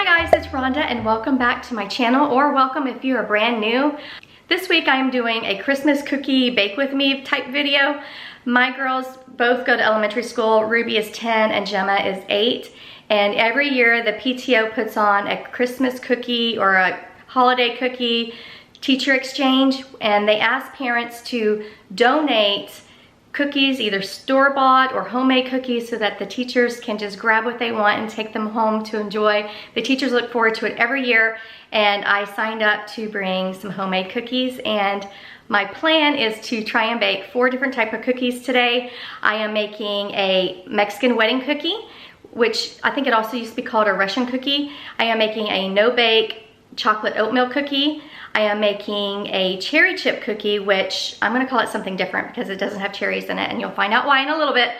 guys, it's Rhonda and welcome back to my channel, or welcome if you are brand new. This week I am doing a Christmas cookie bake with me type video. My girls both go to elementary school. Ruby is 10 and Gemma is 8. And every year the PTO puts on a Christmas cookie or a holiday cookie teacher exchange, and they ask parents to donate cookies, either store-bought or homemade cookies, so that the teachers can just grab what they want and take them home to enjoy. The teachers look forward to it every year, and I signed up to bring some homemade cookies, and my plan is to try and bake 4 different types of cookies today. I am making a Mexican wedding cookie, which I think it also used to be called a Russian cookie. I am making a no-bake chocolate oatmeal cookie. I am making a cherry chip cookie, which I'm gonna call it something different because it doesn't have cherries in it, and you'll find out why in a little bit.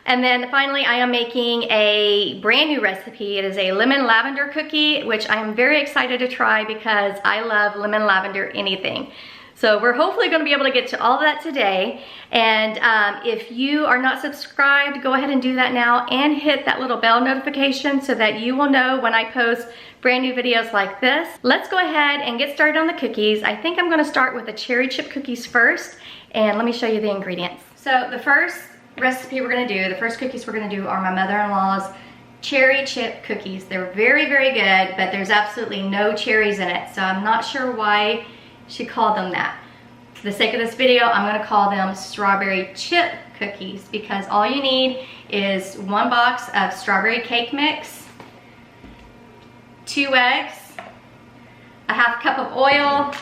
And then finally, I am making a brand new recipe. It is a lemon lavender cookie, which I am very excited to try because I love lemon lavender anything. So we're hopefully gonna be able to get to all of that today. And if you are not subscribed, go ahead and do that now and hit that little bell notification so that you will know when I post brand new videos like this. Let's go ahead and get started on the cookies. I think I'm gonna start with the cherry chip cookies first, and let me show you the ingredients. So the first recipe we're gonna do, the first cookies we're gonna do are my mother-in-law's cherry chip cookies. They're very, very good, but there's absolutely no cherries in it, so I'm not sure why she called them that. For the sake of this video, I'm gonna call them strawberry chip cookies, because all you need is 1 box of strawberry cake mix, 2 eggs, a 1/2 cup of oil,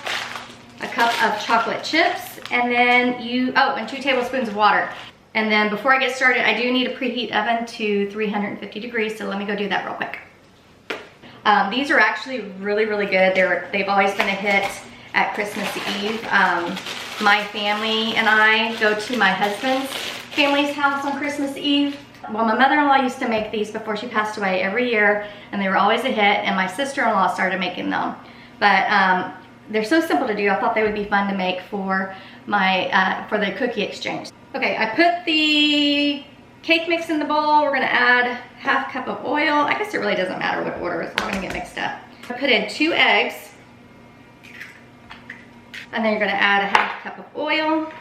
a cup of chocolate chips, and then and 2 tablespoons of water. And then before I get started, I do need a preheat oven to 350 degrees, so let me go do that real quick. These are actually really, really good. They've always been a hit at Christmas Eve. My family and I go to my husband's family's house on Christmas Eve. Well, my mother-in-law used to make these before she passed away every year, and they were always a hit, and my sister-in-law started making them. But they're so simple to do, I thought they would be fun to make for my for the cookie exchange. Okay, I put the cake mix in the bowl. We're gonna add 1/2 cup of oil. I guess it really doesn't matter what order, it's all gonna get mixed up. I put in 2 eggs, and then you're gonna add a 1/2 cup of oil.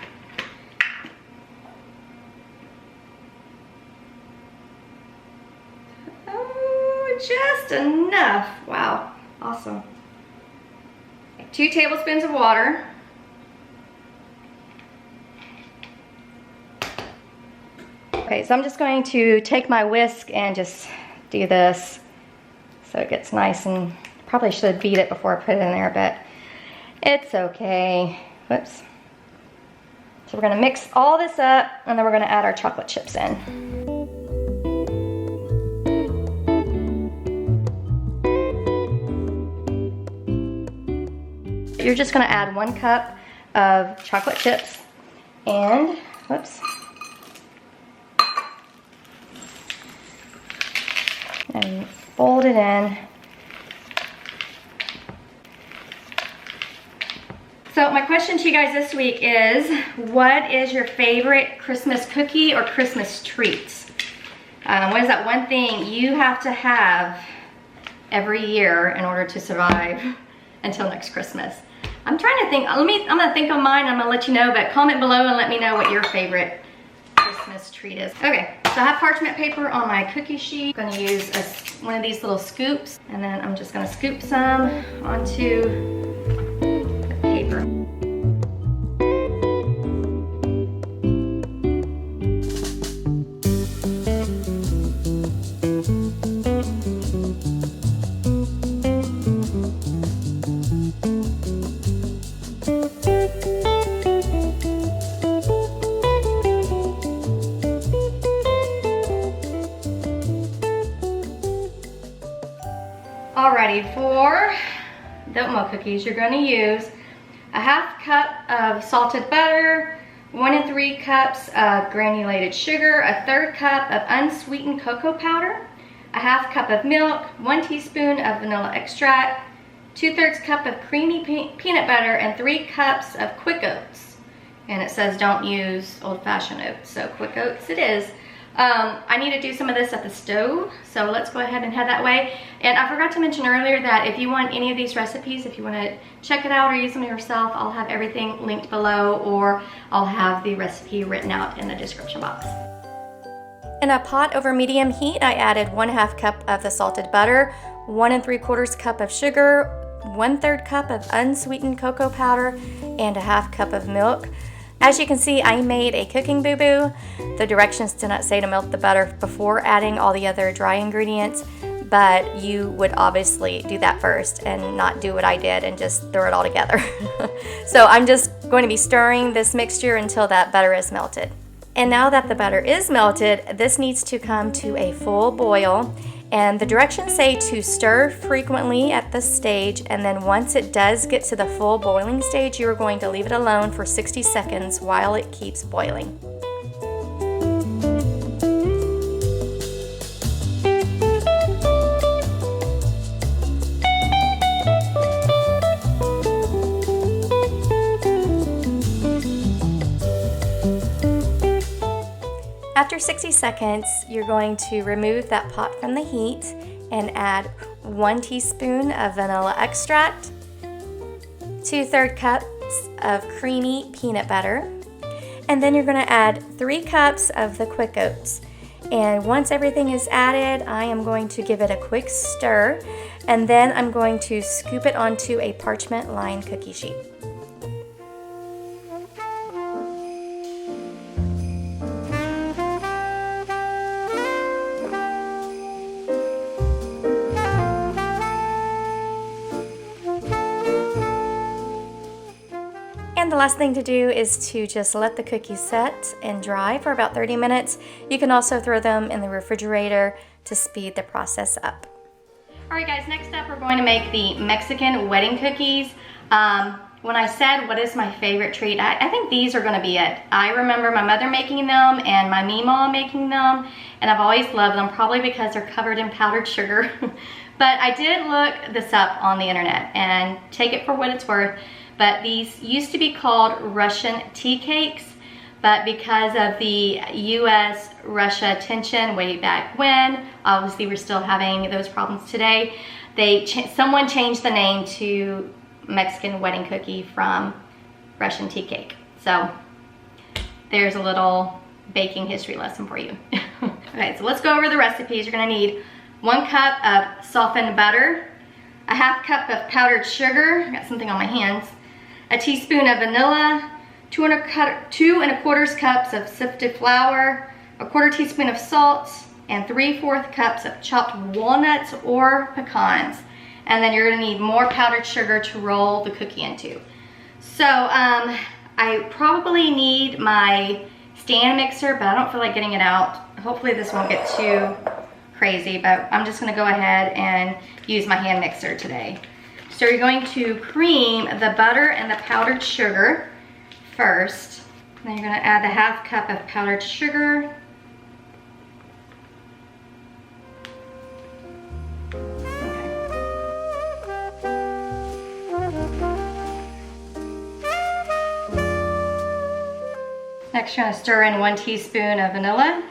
Just enough. Wow, awesome. 2 tablespoons of water. Okay, so I'm just going to take my whisk and just do this so it gets nice, and probably should beat it before I put it in there, but it's okay. Whoops. So we're gonna mix all this up, and then we're gonna add our chocolate chips in. You're just gonna add 1 cup of chocolate chips and, whoops, and fold it in. So my question to you guys this week is, what is your favorite Christmas cookie or Christmas treats? What is that one thing you have to have every year in order to survive until next Christmas? I'm trying to think. I'm gonna think of mine. I'm gonna let you know, but comment below and let me know what your favorite Christmas treat is. Okay, so I have parchment paper on my cookie sheet. I'm gonna use one of these little scoops, and then I'm just gonna scoop some onto the paper. Alrighty, for the oatmeal cookies, you're going to use a 1/2 cup of salted butter, 1 3 cups of granulated sugar, a 1/3 cup of unsweetened cocoa powder, a 1/2 cup of milk, 1 teaspoon of vanilla extract, 2/3 cup of creamy peanut butter, and 3 cups of quick oats. And it says don't use old-fashioned oats, so quick oats it is. I need to do some of this at the stove, so let's go ahead and head that way. And I forgot to mention earlier that if you want any of these recipes, if you want to check it out or use them yourself, I'll have everything linked below, or I'll have the recipe written out in the description box. In a pot over medium heat, I added 1/2 cup of the salted butter, 1 3/4 cup of sugar, 1/3 cup of unsweetened cocoa powder, and 1/2 cup of milk. As you can see, I made a cooking boo-boo. The directions do not say to melt the butter before adding all the other dry ingredients, but you would obviously do that first and not do what I did and just throw it all together. So I'm just going to be stirring this mixture until that butter is melted. And now that the butter is melted, this needs to come to a full boil. And the directions say to stir frequently at this stage, and then once it does get to the full boiling stage, you are going to leave it alone for 60 seconds while it keeps boiling. After 60 seconds, you're going to remove that pot from the heat and add 1 teaspoon of vanilla extract, 2/3 cups of creamy peanut butter, and then you're going to add 3 cups of the quick oats. And once everything is added, I am going to give it a quick stir, and then I'm going to scoop it onto a parchment lined cookie sheet. And the last thing to do is to just let the cookies set and dry for about 30 minutes. You can also throw them in the refrigerator to speed the process up. All right guys, next up we're going to make the Mexican wedding cookies. When I said what is my favorite treat, I think these are going to be it. I remember my mother making them and my meemaw making them, and I've always loved them, probably because they're covered in powdered sugar. But I did look this up on the internet, and take it for what it's worth. But these used to be called Russian tea cakes, but because of the US-Russia tension way back when, obviously we're still having those problems today, someone changed the name to Mexican wedding cookie from Russian tea cake. So there's a little baking history lesson for you. Okay, so let's go over the recipes. You're gonna need 1 cup of softened butter, a 1/2 cup of powdered sugar, I got something on my hands, a teaspoon of vanilla, 2 1/4 cups of sifted flour, a 1/4 teaspoon of salt, and 3/4 cups of chopped walnuts or pecans. And then you're gonna need more powdered sugar to roll the cookie into. So I probably need my stand mixer, but I don't feel like getting it out. Hopefully this won't get too crazy, but I'm just gonna go ahead and use my hand mixer today. So you're going to cream the butter and the powdered sugar first. Then you're gonna add the 1/2 cup of powdered sugar. Next, you're gonna stir in 1 teaspoon of vanilla.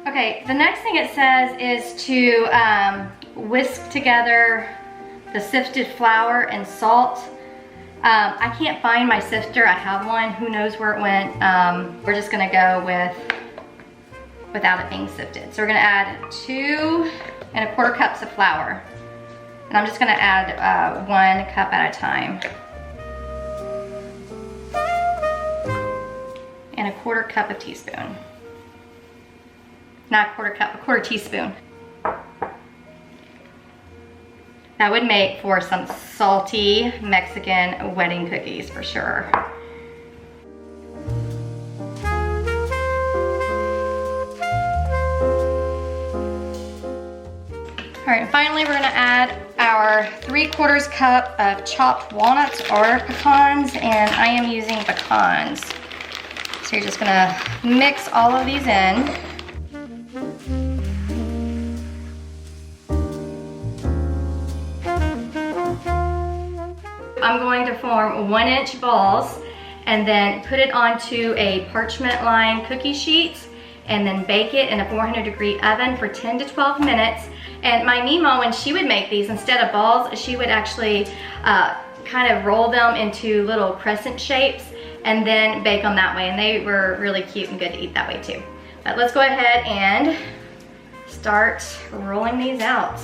Okay, the next thing it says is to whisk together the sifted flour and salt. I can't find my sifter. I have one. Who knows where it went? We're just gonna go without it being sifted. So we're gonna add 2 1/4 cups of flour. And I'm just gonna add 1 cup at a time. And a 1/4 cup of teaspoon. Not a 1/4 cup, a 1/4 teaspoon. That would make for some salty Mexican wedding cookies for sure. All right, and finally we're gonna add our 3/4 cup of chopped walnuts or pecans, and I am using pecans. So you're just gonna mix all of these in. I'm going to form 1-inch balls, and then put it onto a parchment lined cookie sheet and then bake it in a 400-degree oven for 10 to 12 minutes. And my Nemo, when she would make these, instead of balls, she would actually kind of roll them into little crescent shapes and then bake them that way. And they were really cute and good to eat that way too. But let's go ahead and start rolling these out.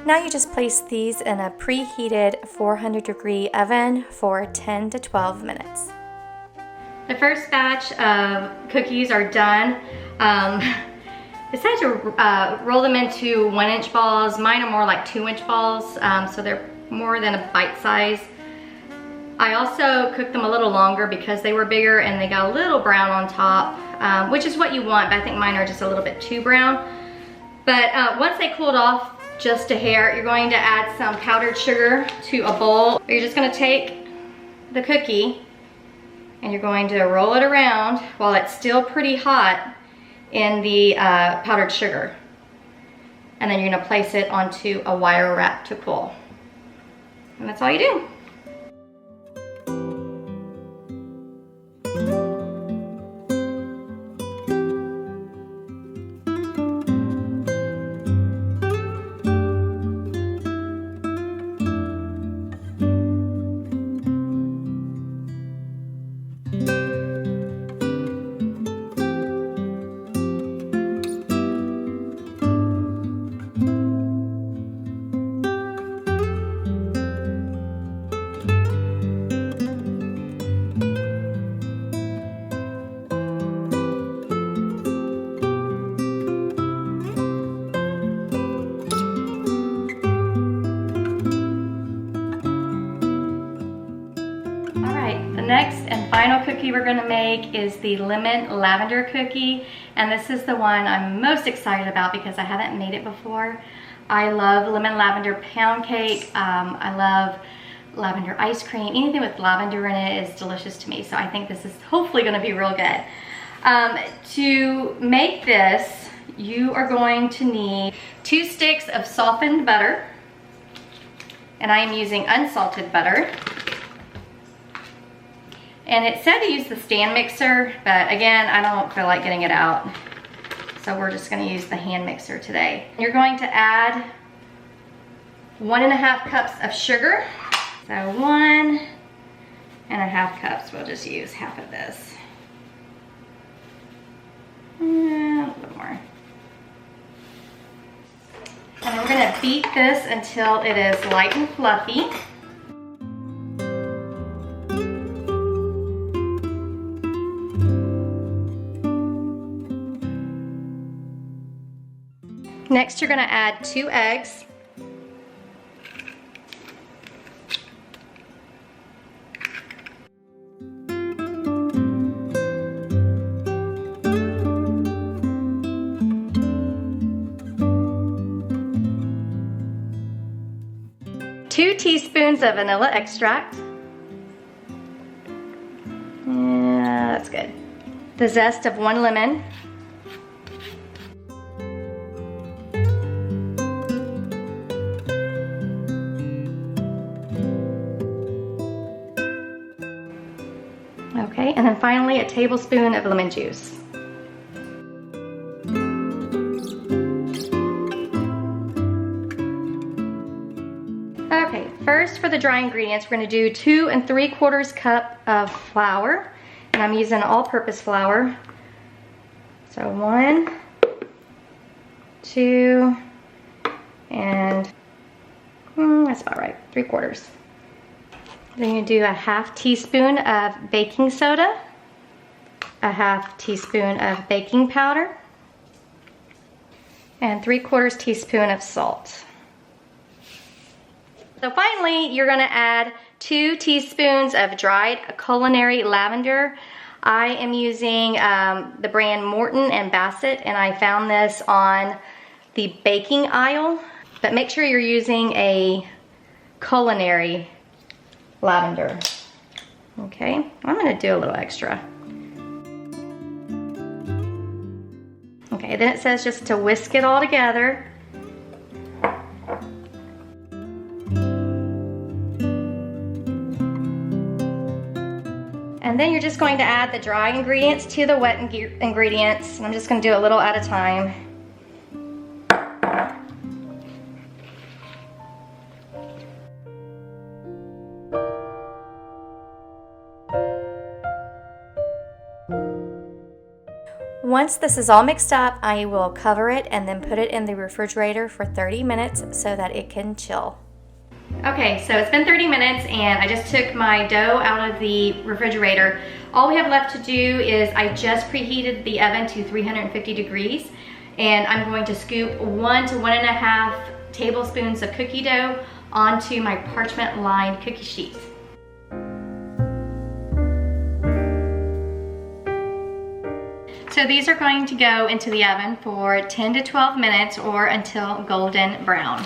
Now you just place these in a preheated 400-degree oven for 10 to 12 minutes. The first batch of cookies are done. Decided to roll them into 1-inch balls. Mine are more like 2-inch balls, so they're more than a bite size. I also cooked them a little longer because they were bigger and they got a little brown on top, which is what you want, but I think mine are just a little bit too brown. But once they cooled off just a hair, you're going to add some powdered sugar to a bowl. You're just gonna take the cookie and you're going to roll it around while it's still pretty hot in the powdered sugar. And then you're gonna place it onto a wire wrap to cool. And that's all you do. Next and final cookie we're gonna make is the lemon lavender cookie, and this is the one I'm most excited about because I haven't made it before. I love lemon lavender pound cake. I love lavender ice cream. Anything with lavender in it is delicious to me, so I think this is hopefully gonna be real good. To make this, you are going to need 2 sticks of softened butter, and I am using unsalted butter. And it said to use the stand mixer, but again, I don't feel like getting it out. So we're just gonna use the hand mixer today. You're going to add 1.5 cups of sugar. So 1.5 cups, we'll just use half of this. A little more. And then we're gonna beat this until it is light and fluffy. Next, you're gonna add 2 eggs. Two teaspoons of vanilla extract. Yeah, that's good. The zest of 1 lemon. Okay, and then finally a tablespoon of lemon juice. Okay, first for the dry ingredients, we're gonna do 2 3/4 cup of flour, and I'm using all-purpose flour. So 1, 2, and that's about right, 3/4. Then you do a 1/2 teaspoon of baking soda, a 1/2 teaspoon of baking powder, and 3/4 teaspoon of salt. So finally, you're gonna add 2 teaspoons of dried culinary lavender. I am using the brand Morton and Bassett, and I found this on the baking aisle, but make sure you're using a culinary lavender. Okay, I'm gonna do a little extra. Okay, Okay, then it says just to whisk it all together. And then you're just going to add the dry ingredients to the wet ingredients. And I'm just going to do a little at a time. Once this is all mixed up, I will cover it and then put it in the refrigerator for 30 minutes so that it can chill. Okay, so it's been 30 minutes and I just took my dough out of the refrigerator. All we have left to do is I just preheated the oven to 350 degrees and I'm going to scoop 1 to 1.5 tablespoons of cookie dough onto my parchment lined cookie sheets. So these are going to go into the oven for 10 to 12 minutes or until golden brown.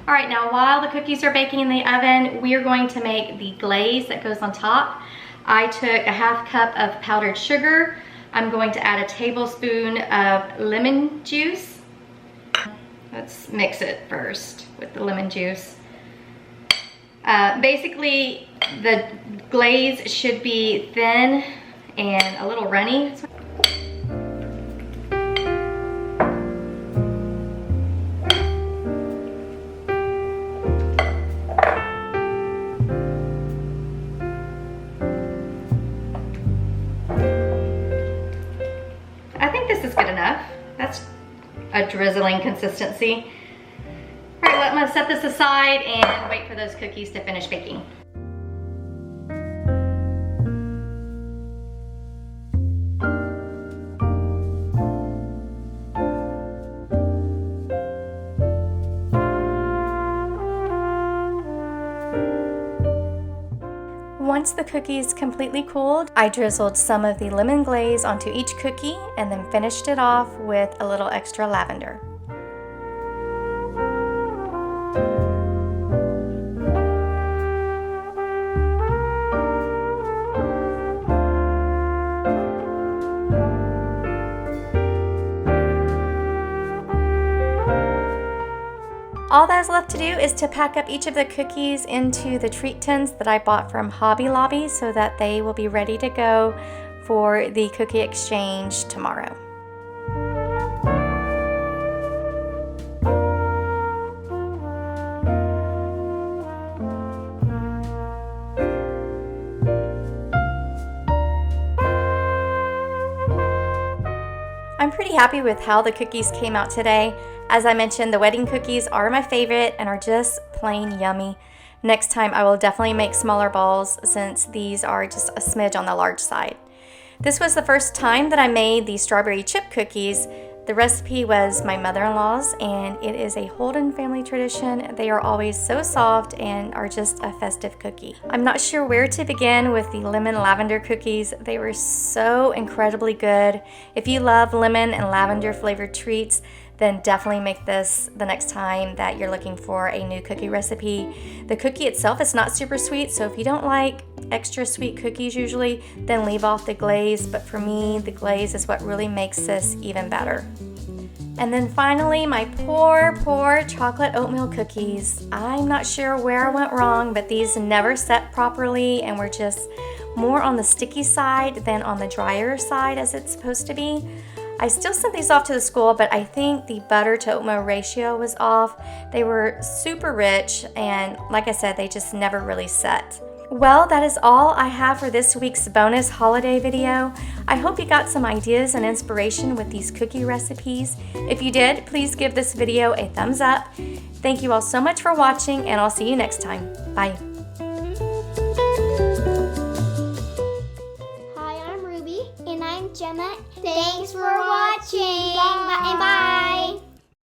All right, now while the cookies are baking in the oven, we are going to make the glaze that goes on top. I took a 1/2 cup of powdered sugar. I'm going to add a tablespoon of lemon juice. Let's mix it first with the lemon juice. Basically, the glaze should be thin and a little runny. I think this is good enough. That's a drizzling consistency. All right, well, I'm gonna set this aside and wait for those cookies to finish baking. Once the cookies completely cooled, I drizzled some of the lemon glaze onto each cookie and then finished it off with a little extra lavender. All that's left to do is to pack up each of the cookies into the treat tins that I bought from Hobby Lobby so that they will be ready to go for the cookie exchange tomorrow. I'm pretty happy with how the cookies came out today. As I mentioned, the wedding cookies are my favorite and are just plain yummy. Next time I will definitely make smaller balls since these are just a smidge on the large side. This was the first time that I made the strawberry chip cookies. The recipe was my mother-in-law's and it is a Holden family tradition. They are always so soft and are just a festive cookie. I'm not sure where to begin with the lemon lavender cookies. They were so incredibly good. If you love lemon and lavender flavored treats, then definitely make this the next time that you're looking for a new cookie recipe. The cookie itself is not super sweet, so if you don't like extra sweet cookies usually, then leave off the glaze. But for me, the glaze is what really makes this even better. And then finally, my poor chocolate oatmeal cookies. I'm not sure where I went wrong, but these never set properly and were just more on the sticky side than on the drier side as it's supposed to be. I still sent these off to the school, but I think the butter to oatmeal ratio was off. They were super rich, and like I said, they just never really set. Well, that is all I have for this week's bonus holiday video. I hope you got some ideas and inspiration with these cookie recipes. If you did, please give this video a thumbs up. Thank you all so much for watching, and I'll see you next time. Bye. And I'm Gemma. Thanks for watching. Bye. Bye.